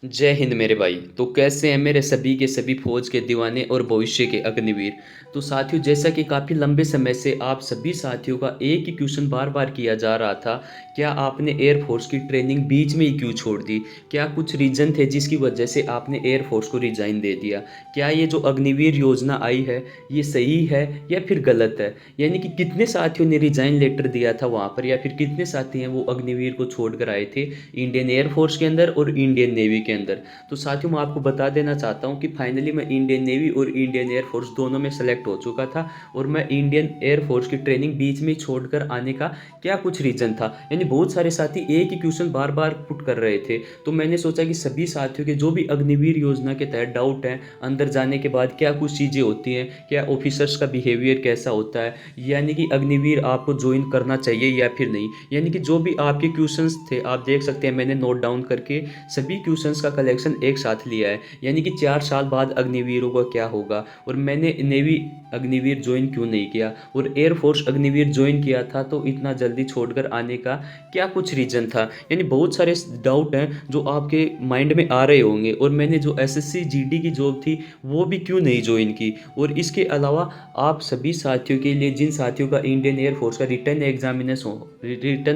जय हिंद मेरे भाई। तो कैसे हैं मेरे सभी के सभी फौज के दीवाने और भविष्य के अग्निवीर। तो साथियों, जैसा कि काफ़ी लंबे समय से आप सभी साथियों का एक ही क्वेश्चन बार बार किया जा रहा था, क्या आपने एयरफोर्स की ट्रेनिंग बीच में ही क्यों छोड़ दी? क्या कुछ रीज़न थे जिसकी वजह से आपने एयरफोर्स को रिजाइन दे दिया? क्या ये जो अग्निवीर योजना आई है ये सही है या फिर गलत है? यानी कि कितने साथियों ने रिजाइन लेटर दिया था वहाँ पर, या फिर कितने साथी हैं वो अग्निवीर को छोड़ कर आए थे इंडियन एयरफोर्स के अंदर और इंडियन नेवी के अंदर? तो साथियों, मैं आपको बता देना चाहता हूँ कि फाइनली मैं इंडियन नेवी और इंडियन एयरफोर्स दोनों में सेलेक्ट हो चुका था। और मैं इंडियन एयरफोर्स की ट्रेनिंग बीच में छोड़कर आने का क्या कुछ रीज़न था? यानी बहुत सारे साथी एक ही क्वेश्चन बार बार पुट कर रहे थे। तो मैंने सोचा कि सभी साथियों के जो भी अग्निवीर योजना के तहत डाउट हैं, अंदर जाने के बाद क्या कुछ चीज़ें होती हैं, क्या ऑफिसर्स का बिहेवियर कैसा होता है, यानी कि अग्निवीर आपको ज्वाइन करना चाहिए या फिर नहीं, यानी कि जो भी आपके क्वेश्चंस थे आप देख सकते हैं, मैंने नोट डाउन करके सभी क्वेश्चंस का कलेक्शन एक साथ लिया है। यानी कि 4 साल बाद अग्निवीरों का क्या होगा, और मैंने नेवी अग्निवीर ज्वाइन क्यों नहीं किया, और एयरफोर्स अग्निवीर ज्वाइन किया था तो इतना जल्दी छोड़कर आने का क्या कुछ रीज़न था। यानी बहुत सारे डाउट हैं जो आपके माइंड में आ रहे होंगे। और मैंने जो एसएससी जीडी की जॉब थी वो भी क्यों नहीं ज्वाइन की। और इसके अलावा आप सभी साथियों के लिए, जिन साथियों का इंडियन एयरफोर्स का रिटर्न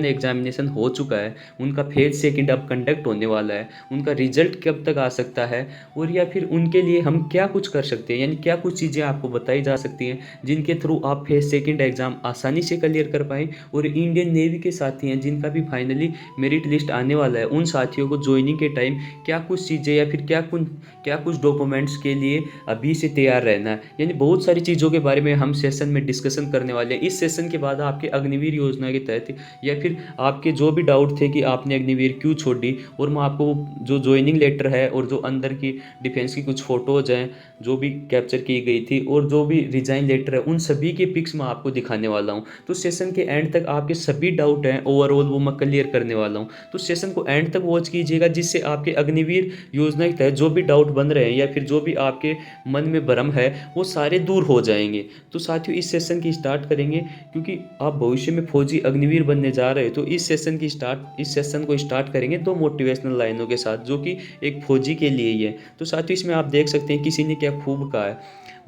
एग्जामिनेशन हो चुका है, उनका फेज सेकंड अब कंडक्ट होने वाला है, उनका रिजल्ट कब तक आ सकता है, और या फिर उनके लिए हम क्या कुछ कर सकते हैं, यानी क्या कुछ चीज़ें आपको बताई जा सकती हैं जिनके थ्रू आप फेज सेकंड एग्ज़ाम आसानी से क्लियर कर पाएँ। और इंडियन नेवी के साथी हैं जिनका भी फाइनली मेरिट लिस्ट आने वाला है, उन साथियों को ज्वाइनिंग के टाइम क्या कुछ चीज़ें या फिर क्या कुछ डॉक्यूमेंट्स के लिए अभी से तैयार रहना है। यानी बहुत सारी चीज़ों के बारे में हम सेशन में डिस्कशन करने वाले हैं। इस सेशन के बाद आपके अग्निवीर योजना के तहत या फिर आपके जो भी डाउट थे कि आपने अग्निवीर क्यों छोड़ी, और मैं आपको जो ज्वाइनिंग लेटर है और जो अंदर की डिफेंस की कुछ फ़ोटोज़ हैं जो भी कैप्चर की गई थी, और जो भी रिजाइन लेटर है, उन सभी के पिक्स मैं आपको दिखाने वाला हूँ। तो सेशन के एंड तक आपके सभी डाउट हैं ओवरऑल वो मैं क्लियर करने वाला हूँ। तो सेशन को एंड तक वॉच कीजिएगा, जिससे आपके अग्निवीर योजना के तहत जो भी डाउट बन रहे हैं या फिर जो भी आपके मन में भ्रम है वो सारे दूर हो जाएंगे। तो साथियों, इस सेशन की स्टार्ट करेंगे, क्योंकि आप भविष्य में फौजी अग्निवीर बनने जा रहे हो। तो इस सेशन को स्टार्ट करेंगे दो मोटिवेशनल लाइनों के साथ, जो कि एक फौजी के लिए ही है। तो साथियों, इसमें आप देख सकते हैं किसी ने क्या खूब कहा है,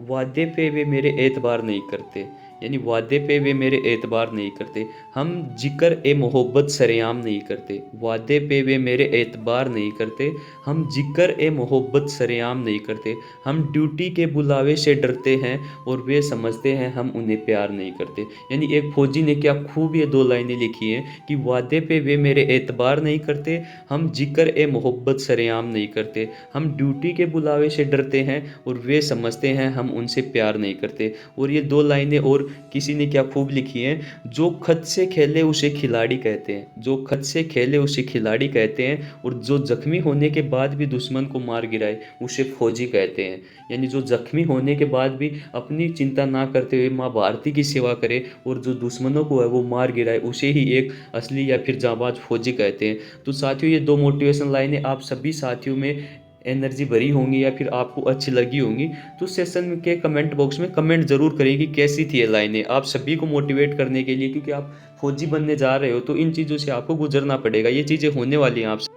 वादे पे वे मेरे एतबार नहीं करते। यानी वादे पे वे मेरे एतबार नहीं करते, हम जिक्र ए मोहब्बत सरेआम नहीं करते। वादे पे वे मेरे एतबार नहीं करते, हम जिक्र ए मोहब्बत सरेआम नहीं करते। हम ड्यूटी के बुलावे से डरते हैं और वे समझते हैं हम उन्हें प्यार नहीं करते। यानी एक फौजी ने क्या खूब ये दो लाइनें लिखी हैं कि वादे पे वे मेरे एतबार नहीं करते, हम जिक्र ए मोहब्बत सरेआम नहीं करते। हम ड्यूटी के बुलावे से डरते हैं और वे समझते हैं हम उनसे प्यार नहीं करते। और ये दो लाइनें और किसी ने क्या खूब लिखी हैं, जो खत से खेले उसे खिलाड़ी कहते हैं, जो खत से खेले उसे खिलाड़ी कहते हैं, और जो जख्मी होने के बाद भी दुश्मन को मार गिराए उसे फौजी कहते हैं। यानी जो जख्मी होने के बाद भी अपनी चिंता ना करते हुए माँ भारती की सेवा करे और जो दुश्मनों को है वो मार गिराए, उसे ही एक असली या फिर जाबाज फौजी कहते हैं। तो साथियों, ये दो मोटिवेशन लाइनें आप सभी साथियों में एनर्जी भरी होंगी या फिर आपको अच्छी लगी होंगी। तो सेशन के कमेंट बॉक्स में कमेंट ज़रूर करें कि कैसी थी ये लाइनें, आप सभी को मोटिवेट करने के लिए, क्योंकि आप फौजी बनने जा रहे हो तो इन चीज़ों से आपको गुजरना पड़ेगा, ये चीज़ें होने वाली हैं आपसे।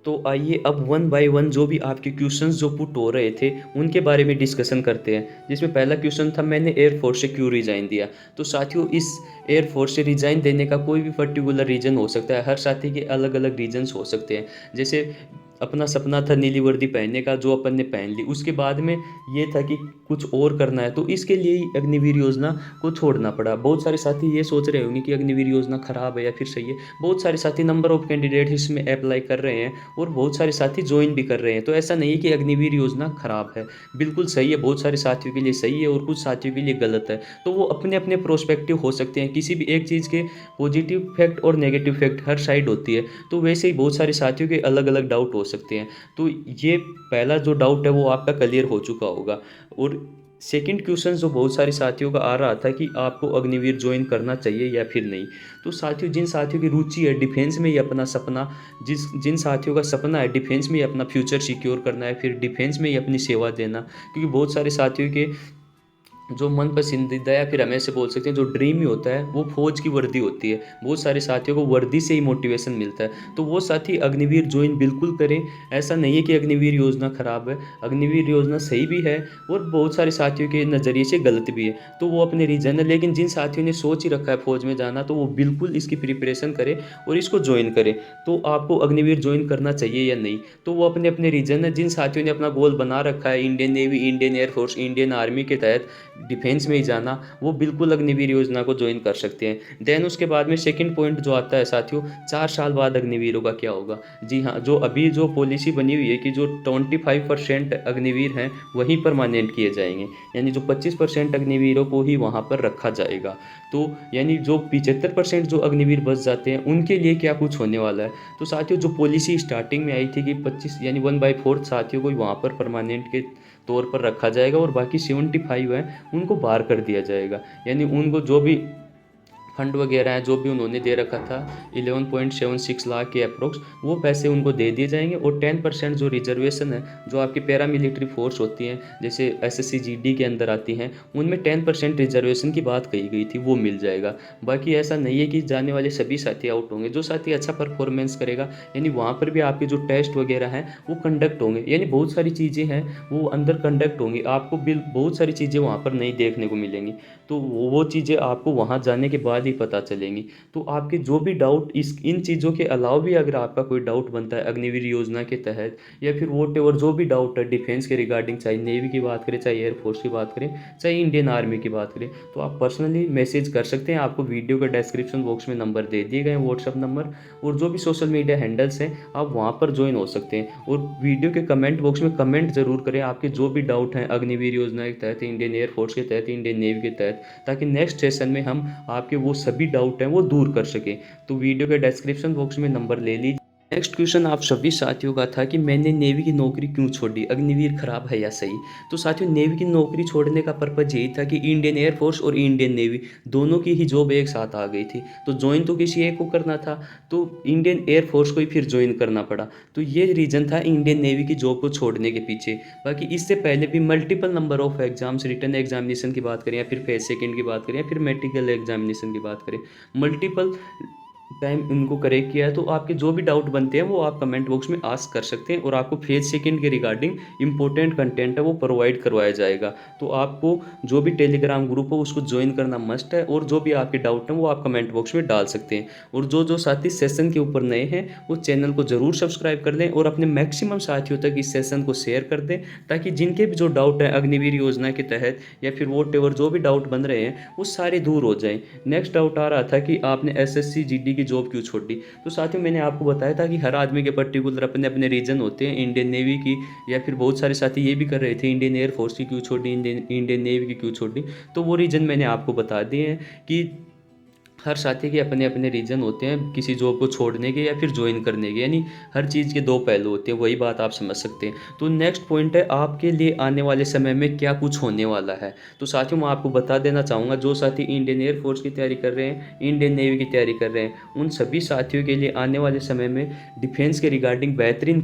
तो आइए अब वन बाय वन जो भी आपके क्वेश्चंस जो पुट हो रहे थे उनके बारे में डिस्कशन करते हैं। जिसमें पहला क्वेश्चन था, मैंने एयरफोर्स से क्यों रिज़ाइन दिया। तो साथियों, इस एयरफोर्स से रिज़ाइन देने का कोई भी पर्टिकुलर रीज़न हो सकता है, हर साथी के अलग अलग रीजंस हो सकते हैं। जैसे अपना सपना था नीली वर्दी पहनने का, जो अपन ने पहन ली, उसके बाद में ये था कि कुछ और करना है, तो इसके लिए ही अग्निवीर योजना को छोड़ना पड़ा। बहुत सारे साथी ये सोच रहे होंगे कि अग्निवीर योजना खराब है या फिर सही है। बहुत सारे साथी नंबर ऑफ कैंडिडेट इसमें अप्लाई कर रहे हैं और बहुत सारे साथी ज्वाइन भी कर रहे हैं। तो ऐसा नहीं है कि अग्निवीर योजना खराब है, बिल्कुल सही है। बहुत सारे साथियों के लिए सही है और कुछ साथियों के लिए गलत है। तो वो अपने अपने प्रोस्पेक्टिव हो सकते हैं, किसी भी एक चीज़ के पॉजिटिव फैक्ट और नेगेटिव फैक्ट हर साइड होती है। तो वैसे ही बहुत सारे साथियों के अलग अलग डाउट हो सकते हैं। तो ये पहला जो डाउट है वो आपका क्लियर हो चुका होगा। और सेकंड क्वेश्चन जो बहुत सारे साथियों का आ रहा था कि आपको अग्निवीर ज्वाइन करना चाहिए या फिर नहीं। तो साथियों, जिन साथियों की रुचि है डिफेंस में ही अपना सपना, जिन साथियों का सपना है डिफेंस में ही अपना फ्यूचर सिक्योर करना है, फिर डिफेंस में ही अपनी सेवा देना, क्योंकि बहुत सारे साथियों के जो मन पसंदीदा या फिर हम ऐसे बोल सकते हैं जो ड्रीम ही होता है वो फ़ौज की वर्दी होती है। बहुत सारे साथियों को वर्दी से ही मोटिवेशन मिलता है। तो वो साथी अग्निवीर जॉइन बिल्कुल करें। ऐसा नहीं है कि अग्निवीर योजना ख़राब है, अग्निवीर योजना सही भी है और बहुत सारे साथियों के नज़रिए से गलत भी है। तो वो अपने रीज़न है, लेकिन जिन साथियों ने सोच ही रखा है फ़ौज में जाना तो वो बिल्कुल इसकी प्रिपरेशन करें और इसको जॉइन करें। तो आपको अग्निवीर जॉइन करना चाहिए या नहीं, तो वो अपने-अपने रीज़न है। जिन साथियों ने अपना गोल बना रखा है Indian navy, Indian air force, Indian army के तहत डिफेंस में ही जाना, वो बिल्कुल अग्निवीर योजना को जॉइन कर सकते हैं। देन उसके बाद में सेकंड पॉइंट जो आता है साथियों, 4 साल बाद अग्निवीरों का क्या होगा? जी हाँ, जो अभी जो पॉलिसी बनी हुई है कि जो 25% अग्निवीर हैं, वही परमानेंट किए जाएँगे। यानी जो 25% अग्निवीरों को ही वहाँ पर रखा जाएगा। तो यानी जो 75% जो अग्निवीर बच जाते हैं, उनके लिए क्या कुछ होने वाला है? तो साथियों जो पॉलिसी स्टार्टिंग में आई थी कि 25 यानी 1/4 साथियों को वहाँ पर परमानेंट के तौर पर रखा जाएगा और बाकी 75 हैं उनको बाहर कर दिया जाएगा। यानी उनको जो भी फंड वगैरह हैं, जो भी उन्होंने दे रखा था 11.76 लाख के अप्रोक्स, वो पैसे उनको दे दिए जाएँगे और 10% जो रिज़र्वेशन है, जो आपकी पैरामिलिट्री फ़ोर्स होती हैं, जैसे एसएससी जीडी के अंदर आती हैं, उनमें 10% रिज़र्वेशन की बात कही गई थी, वो मिल जाएगा। बाकी ऐसा नहीं है कि जाने वाले सभी साथी आउट होंगे, जो साथी अच्छा परफ़ॉर्मेंस करेगा, यानी वहाँ पर भी आपके जो टेस्ट वगैरह हैं, वो कंडक्ट होंगे। यानी बहुत सारी चीज़ें हैं, वो अंदर कंडक्ट होंगी। आपको बहुत सारी चीज़ें वहाँ पर नहीं देखने को मिलेंगी। तो वो चीज़ें आपको वहाँ जाने के बाद ही पता चलेंगी। तो आपके जो भी डाउट इस इन चीज़ों के अलावा भी अगर आपका कोई डाउट बनता है अग्निवीर योजना के तहत या फिर व्हाटएवर जो भी डाउट है डिफेंस के रिगार्डिंग, चाहे नेवी की बात करें, चाहे एयरफोर्स की बात करें, चाहे इंडियन आर्मी की बात करें, तो आप पर्सनली मैसेज कर सकते हैं। आपको वीडियो के डिस्क्रिप्शन बॉक्स में नंबर दे दिए गए हैं, व्हाट्सअप नंबर, और जो भी सोशल मीडिया हैंडल्स हैं आप वहाँ पर ज्वाइन हो सकते हैं। और वीडियो के कमेंट बॉक्स में कमेंट ज़रूर करें आपके जो भी डाउट हैं अग्निवीर योजना के तहत, इंडियन एयरफोर्स के तहत, इंडियन नेवी के तहत, ताकि नेक्स्ट सेशन में हम आपके वो सभी डाउट हैं वो दूर कर सकें। तो वीडियो के डिस्क्रिप्शन बॉक्स में नंबर ले लीजिए। नेक्स्ट क्वेश्चन आप सभी साथियों का था कि मैंने नेवी की नौकरी क्यों छोड़ी, अग्निवीर खराब है या सही? तो साथियों नेवी की नौकरी छोड़ने का पर्पज़ यही था कि इंडियन एयरफोर्स और इंडियन नेवी दोनों की ही जॉब एक साथ आ गई थी। तो ज्वाइन तो किसी एक को करना था, तो इंडियन एयरफोर्स को ही फिर ज्वाइन करना पड़ा। तो ये रीज़न था इंडियन नेवी की जॉब को छोड़ने के पीछे। बाकी इससे पहले भी multiple number of exams, written examination की बात करें या फिर फेज सेकंड की बात करें या फिर मेडिकल एग्जामिनेशन की बात करें, मल्टीपल टाइम इनको करेक्ट किया है। तो आपके जो भी डाउट बनते हैं वो आप कमेंट बॉक्स में आस्क कर सकते हैं और आपको फेज सेकंड के रिगार्डिंग इंपॉर्टेंट कंटेंट है वो प्रोवाइड करवाया जाएगा। तो आपको जो भी टेलीग्राम ग्रुप हो उसको ज्वाइन करना मस्ट है और जो भी आपके डाउट हैं वो आप कमेंट बॉक्स में डाल सकते हैं। और जो साथी सेशन के ऊपर नए हैं वो चैनल को ज़रूर सब्सक्राइब कर लें और अपने मैक्सिमम साथियों तक इस सेशन को शेयर कर दें, ताकि जिनके भी जो डाउट है अग्निवीर योजना के तहत या फिर वॉटएवर जो भी डाउट बन रहे हैं वो सारे दूर हो जाएं। नेक्स्ट डाउट आ रहा था कि आपने एसएससी जीडी की जॉब क्यों छोड़ दी? तो साथियों मैंने आपको बताया था कि हर आदमी के पर्टिकुलर अपने अपने रीजन होते हैं। इंडियन नेवी की या फिर बहुत सारे साथी ये भी कर रहे थे इंडियन एयरफोर्स की क्यों छोड़ी, इंडियन नेवी की क्यों छोड़ी, तो वो रीजन मैंने आपको बता दिए हैं कि हर साथी के अपने अपने रीज़न होते हैं किसी जॉब को छोड़ने के या फिर ज्वाइन करने के। यानी हर चीज़ के दो पहलू होते हैं, वही बात आप समझ सकते हैं। तो नेक्स्ट पॉइंट है आपके लिए आने वाले समय में क्या कुछ होने वाला है। तो साथियों मैं आपको बता देना चाहूँगा जो साथी इंडियन एयरफोर्स की तैयारी कर रहे हैं, इंडियन नेवी की तैयारी कर रहे हैं, उन सभी साथियों के लिए आने वाले समय में डिफेंस के रिगार्डिंग बेहतरीन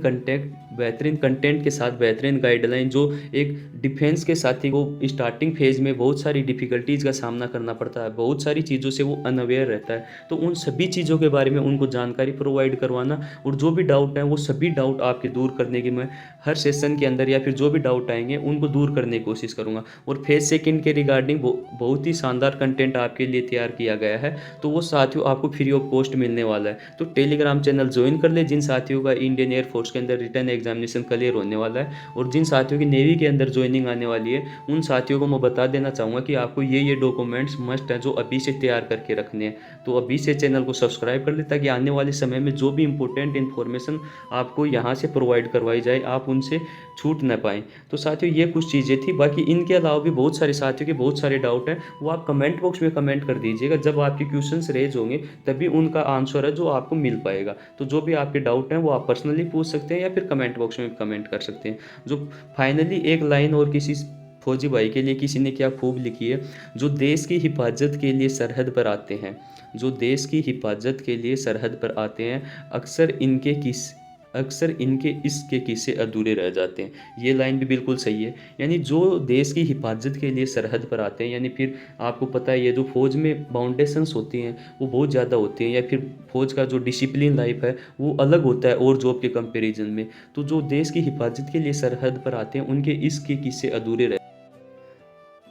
कंटेंट के साथ बेहतरीन गाइडलाइन, जो एक डिफेंस के साथी को स्टार्टिंग फेज़ में बहुत सारी डिफ़िकल्टीज़ का सामना करना पड़ता है, बहुत सारी चीज़ों से वो अनअवेयर रहता है। तो उन सभी चीज़ों के बारे में उनको जानकारी प्रोवाइड करवाना और जो भी डाउट हैं वो सभी डाउट आपके दूर करने की मैं हर सेशन के अंदर या फिर जो भी डाउट आएँगे उनको दूर करने की कोशिश करूँगा। और फेज़ सेकंड के रिगार्डिंग बहुत ही शानदार कंटेंट आपके लिए तैयार किया गया है, तो वो साथियों आपको फ्री ऑफ कॉस्ट मिलने वाला है। तो टेलीग्राम चैनल ज्वाइन कर ले जिन साथियों का इंडियन एयरफोर्स के अंदर रिटन एग्जामिनेशन क्लियर होने वाला है, और जिन साथियों की नेवी के अंदर ज्वाइनिंग आने वाली है उन साथियों को मैं बता देना चाहूँगा कि आपको ये डॉक्यूमेंट्स मस्ट हैं जो अभी से तैयार करके रखने हैं। तो अभी से चैनल को सब्सक्राइब कर ले ताकि आने वाले समय में जो भी इंपॉर्टेंट इन्फॉर्मेशन आपको यहाँ से प्रोवाइड करवाई जाए आप उनसे छूट ना पाएँ। तो साथियों ये कुछ चीज़ें थी, बाकी इनके अलावा भी बहुत सारे साथियों के बहुत सारे डाउट हैं, वो आप कमेंट बॉक्स में कमेंट कर दीजिएगा। जब आपके क्वेश्चंस रेज होंगे तभी उनका आंसर है जो आपको मिल पाएगा। तो जो भी आपके डाउट हैं वो आप पर्सनली पूछ सकते हैं या फिर कमेंट बॉक्स में कमेंट कर सकते हैं। जो फाइनली एक लाइन और किसी फौजी भाई के लिए किसी ने क्या खूब लिखी है, जो देश की हिफाजत के लिए सरहद पर आते हैं, जो देश की हिफाजत के लिए सरहद पर आते हैं, अक्सर इनके किस अक्सर इनके इश्क के किस्से अधूरे रह जाते हैं। ये लाइन भी बिल्कुल सही है। यानी जो देश की हिफाज़त के लिए सरहद पर आते हैं, यानी फिर आपको पता है ये जो फ़ौज में बाउंडेशंस होती हैं वो बहुत ज़्यादा होती हैं, या फिर फ़ौज का जो डिसिप्लिन लाइफ़ है वो अलग होता है और जॉब के कंपैरिज़न में। तो जो देश की हिफाज़त के लिए सरहद पर आते हैं उनके इश्क के किस्से अधूरे रह।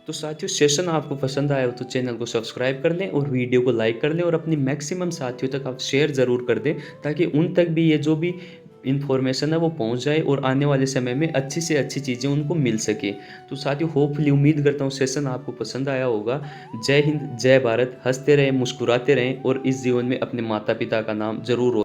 तो साथियों, सेशन आपको पसंद आया हो तो चैनल को सब्सक्राइब कर लें और वीडियो को लाइक कर लें और अपनी मैक्सिमम साथियों तक आप शेयर ज़रूर कर दें, ताकि उन तक भी ये जो भी इन्फॉर्मेशन है वो पहुंच जाए और आने वाले समय में अच्छी से अच्छी चीज़ें उनको मिल सके। तो साथियों, होपफुली उम्मीद करता हूँ सेशन आपको पसंद आया होगा। जय हिंद, जय भारत। हंसते रहें, मुस्कुराते रहें और इस जीवन में अपने माता पिता का नाम ज़रूर